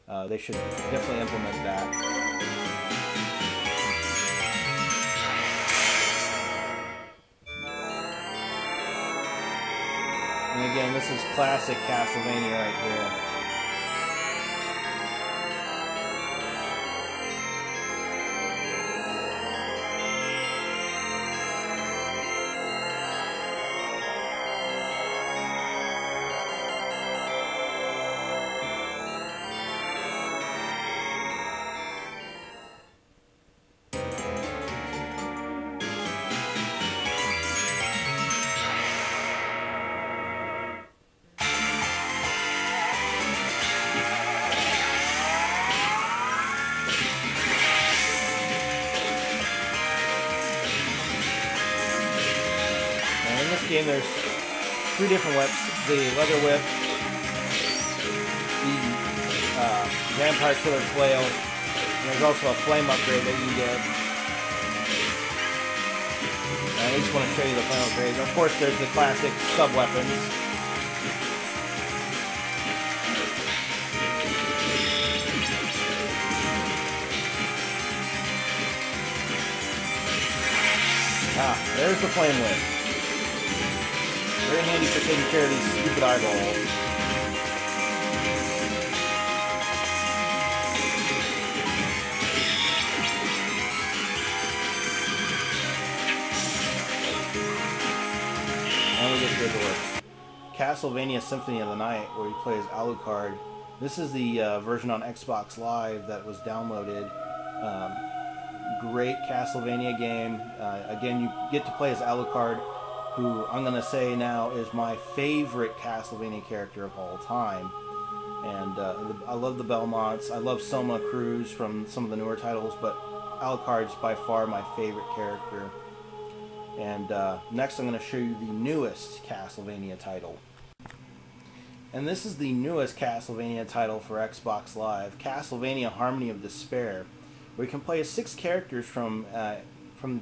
They should definitely implement that. And again, this is classic Castlevania right here. In this game, there's 3 different whips: the leather whip, the vampire killer flail, and there's also a flame upgrade that you can get. And I just want to show you the flame upgrades. Of course, there's the classic sub weapons. There's the flame whip. Very handy for taking care of these stupid eyeballs. Now we get to the door. Castlevania Symphony of the Night, where he plays Alucard. This is the version on Xbox Live that was downloaded. Great Castlevania game. Again, you get to play as Alucard, who I'm going to say now is my favorite Castlevania character of all time. And I love the Belmonts. I love Soma Cruz from some of the newer titles, but Alucard's by far my favorite character. And next I'm going to show you the newest Castlevania title. And this is the newest Castlevania title for Xbox Live, Castlevania Harmony of Despair, where you can play as 6 characters from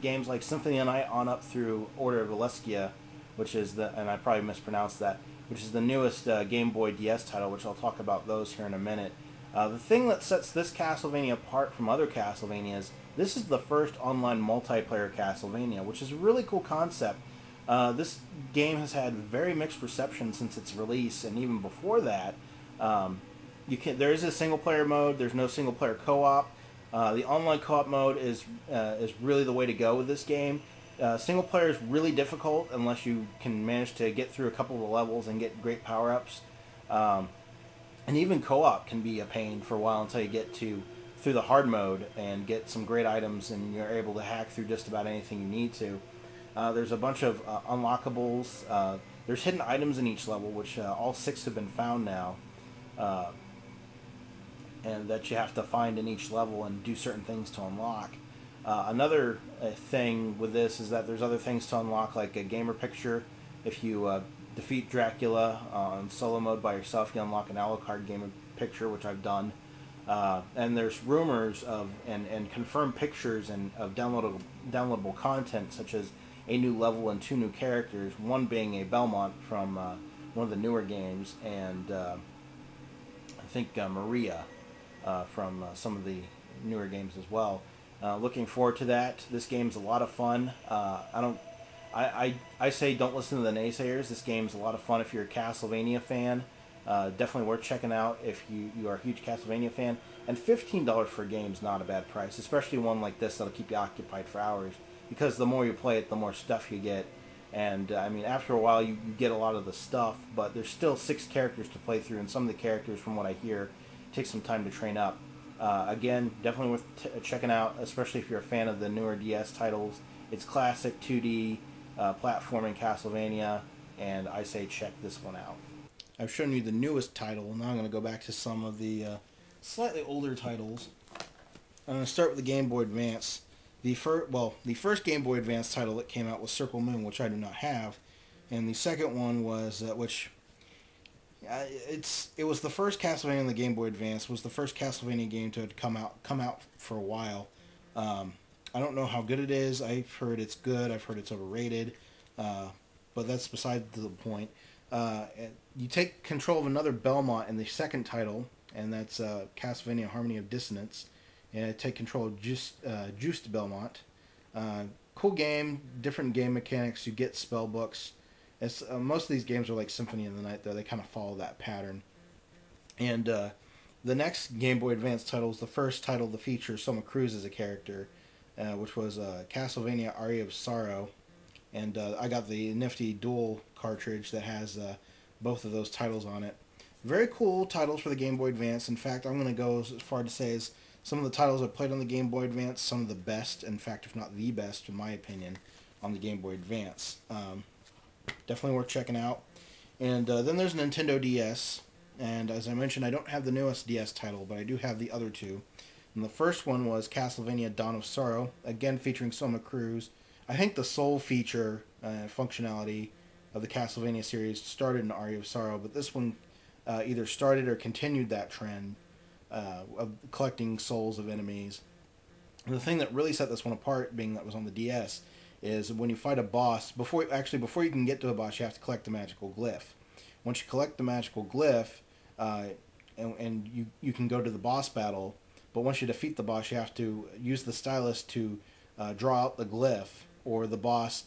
games like Symphony of the Night on up through Order of Aleskia, which is and I probably mispronounced that, which is the newest Game Boy DS title, which I'll talk about those here in a minute. The thing that sets this Castlevania apart from other Castlevanias, this is the first online multiplayer Castlevania, which is a really cool concept. This game has had very mixed reception since its release, and even before that. There is a single player mode. There's no single player co-op. The online co-op mode is really the way to go with this game. Single player is really difficult unless you can manage to get through a couple of the levels and get great power-ups. And even co-op can be a pain for a while until you get through the hard mode and get some great items, and you're able to hack through just about anything you need to. There's a bunch of unlockables. There's hidden items in each level, which all 6 have been found now. And that you have to find in each level and do certain things to unlock. Another thing with this is that there's other things to unlock, like a gamer picture. If you defeat Dracula on solo mode by yourself, you unlock an Alucard gamer picture, which I've done. And there's rumors of and confirmed pictures of downloadable content, such as a new level and 2 new characters, one being a Belmont from one of the newer games, and I think Maria from some of the newer games as well. Looking forward to that. This game's a lot of fun. I say don't listen to the naysayers. This game's a lot of fun if you're a Castlevania fan. Definitely worth checking out if you are a huge Castlevania fan. And $15 for a game is not a bad price, especially one like this that'll keep you occupied for hours. Because the more you play it, the more stuff you get. And I mean, after a while, you get a lot of the stuff, but there's still 6 characters to play through, and some of the characters, from what I hear, take some time to train up. Again, definitely worth checking out, especially if you're a fan of the newer DS titles. It's classic 2D platforming Castlevania, and I say check this one out. I've shown you the newest title. Now I'm going to go back to some of the slightly older titles. I'm going to start with the Game Boy Advance. The first Game Boy Advance title that came out was Circle Moon, which I do not have, and the second one was it was the first Castlevania on the Game Boy Advance. It was the first Castlevania game to have come out for a while. I don't know how good it is. I've heard it's good. I've heard it's overrated, but that's beside the point. You take control of another Belmont in the second title, and that's Castlevania Harmony of Dissonance. And I take control of Juiced Belmont. Cool game, different game mechanics. You get spell books. It's, most of these games are like Symphony of the Night, though. They kind of follow that pattern. And the next Game Boy Advance title is the first title to feature Soma Cruz as a character, which was Castlevania Aria of Sorrow. And I got the nifty dual cartridge that has both of those titles on it. Very cool titles for the Game Boy Advance. In fact, I'm going to go as far to say as some of the titles I played on the Game Boy Advance, some of the best, in fact, if not the best, in my opinion, on the Game Boy Advance. Definitely worth checking out. And then there's Nintendo DS. And as I mentioned, I don't have the newest DS title, but I do have the other two. And the first one was Castlevania Dawn of Sorrow, again featuring Soma Cruz. I think the sole feature functionality of the Castlevania series started in Aria of Sorrow, but this one either started or continued that trend of collecting souls of enemies. And the thing that really set this one apart, being that was on the DS, is when you fight a boss, before you can get to a boss, you have to collect the magical glyph. Once you collect the magical glyph, and you can go to the boss battle, but once you defeat the boss, you have to use the stylus to draw out the glyph, or the boss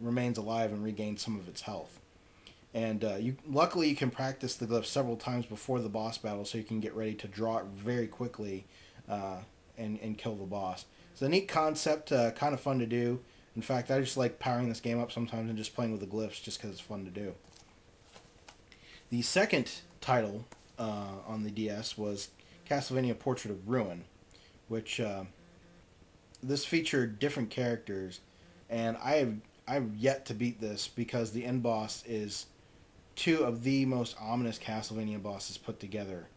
remains alive and regains some of its health. And luckily you can practice the glyph several times before the boss battle, so you can get ready to draw it very quickly and kill the boss. It's a neat concept, kind of fun to do. In fact, I just like powering this game up sometimes and just playing with the glyphs just because it's fun to do. The second title on the DS was Castlevania Portrait of Ruin, which this featured different characters, and I've yet to beat this because the end boss is two of the most ominous Castlevania bosses put together,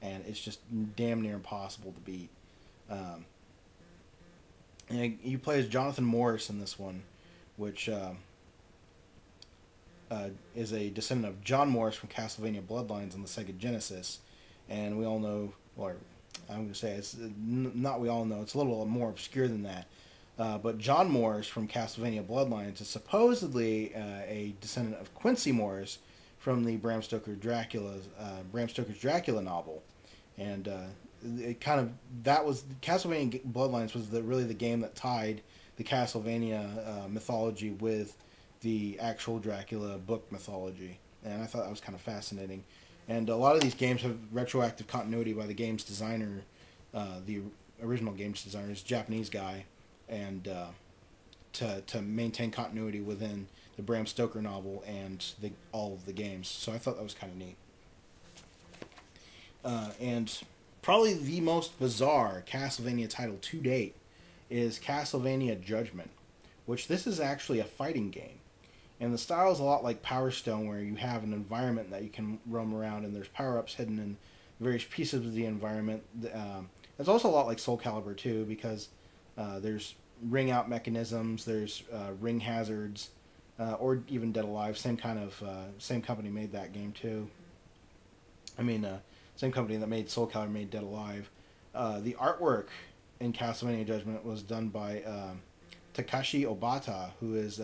and it's just damn near impossible to beat. And you play as Jonathan Morris in this one, which is a descendant of John Morris from Castlevania Bloodlines on the Sega Genesis. And we all know, or I'm going to say it's not we all know, it's a little more obscure than that. But John Morris from Castlevania Bloodlines is supposedly a descendant of Quincy Morris from the Bram Stoker's Dracula novel. And it kind of, that was, Castlevania Bloodlines was really the game that tied the Castlevania mythology with the actual Dracula book mythology, and I thought that was kind of fascinating. And a lot of these games have retroactive continuity by the game's designer. The original game's designer is a Japanese guy, and to maintain continuity within the Bram Stoker novel and all of the games. So I thought that was kind of neat. And probably the most bizarre Castlevania title to date is Castlevania Judgment, which this is actually a fighting game. And the style is a lot like Power Stone, where you have an environment that you can roam around, and there's power-ups hidden in various pieces of the environment. It's also a lot like Soul Calibur, too, because there's ring-out mechanisms, there's ring hazards, or even Dead Alive. Same company made that game, too. I mean, same company that made Soul Calibur made Dead Alive. The artwork in Castlevania Judgment was done by Takashi Obata, who is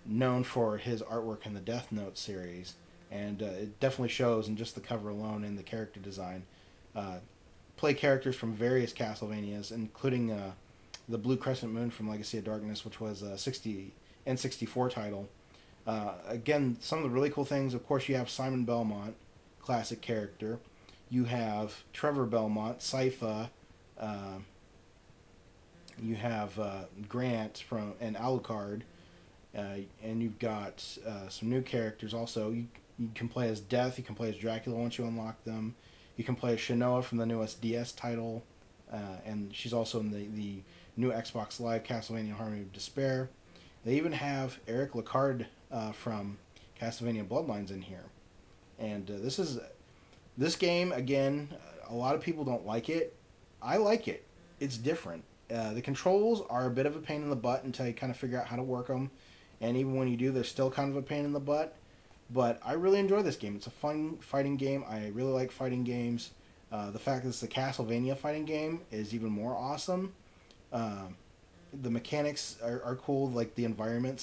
known for his artwork in the Death Note series, and it definitely shows in just the cover alone and the character design. Play characters from various Castlevanias, including the Blue Crescent Moon from Legacy of Darkness, which was a N64 title. Again, some of the really cool things, of course, you have Simon Belmont, classic character. You have Trevor Belmont, Sypha. You have Grant and Alucard. And you've got some new characters also. You can play as Death, you can play as Dracula once you unlock them. You can play as Shinoa from the newest DS title, and she's also in the new Xbox Live Castlevania Harmony of Despair. They even have Eric Lecard from Castlevania Bloodlines in here. And this game, again, a lot of people don't like it. I like it. It's different. The controls are a bit of a pain in the butt until you kind of figure out how to work them. And even when you do, they're still kind of a pain in the butt. But I really enjoy this game. It's a fun fighting game. I really like fighting games. The fact that it's a Castlevania fighting game is even more awesome. The mechanics are cool, like the environments